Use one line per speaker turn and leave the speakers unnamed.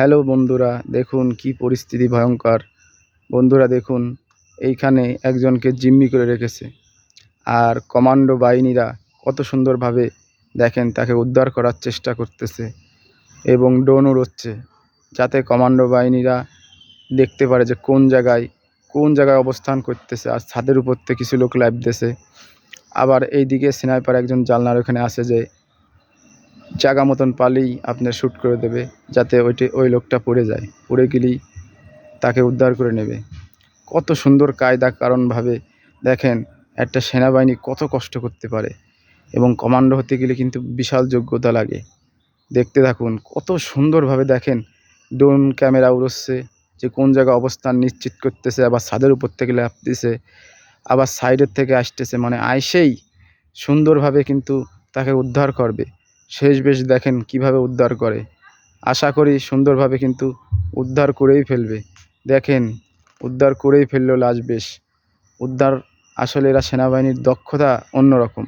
Hello বন্ধুরা, দেখুন কি পরিস্থিতি ভয়ঙ্কর। বন্ধুরা দেখুন, এইখানে একজনকে জিম্মি করে রেখেছে, আর কমান্ডো বাহিনীরা কত সুন্দরভাবে দেখেন তাকে উদ্ধার করার চেষ্টা করতেছে এবং ড্রোন উড়োচ্ছে, যাতে কমান্ডো বাহিনীরা দেখতে পারে যে কোন জায়গায় অবস্থান করতেছে। আর ছাদের উপর থেকে কিছু লোক লাইভ দিতেছে। আবার এইদিকে স্নাইপার একজন জানলার ওখানে আসে, যে জায়গা মতন পালেই আপনার শ্যুট করে দেবে, যাতে ওই লোকটা পড়ে যায়, পড়ে গেলেই তাকে উদ্ধার করে নেবে। কত সুন্দর কায়দা কারণভাবে দেখেন একটা সেনাবাহিনী কত কষ্ট করতে পারে, এবং কমান্ডো হতে গেলে কিন্তু বিশাল যোগ্যতা লাগে। দেখতে থাকুন, কত সুন্দরভাবে দেখেন ড্রোন ক্যামেরা উড়োচ্ছে, যে কোন জায়গায় অবস্থান নিশ্চিত করতেছে। আবার ছাদের উপর থেকে লাফ দিছে, আবার সাইডের থেকে আসতেছে, মানে আইসেই সুন্দরভাবে কিন্তু তাকে উদ্ধার করবে। শেষ বেশ দেখেন কিভাবে উদ্ধার করে। আশা করি সুন্দরভাবে কিন্তু উদ্ধার করেই ফেলবে। দেখেন উদ্ধার করেই ফেললো লাশ। বেশ উদ্ধার, আসলে এরা সেনাবাহিনীর দক্ষতা অন্যরকম।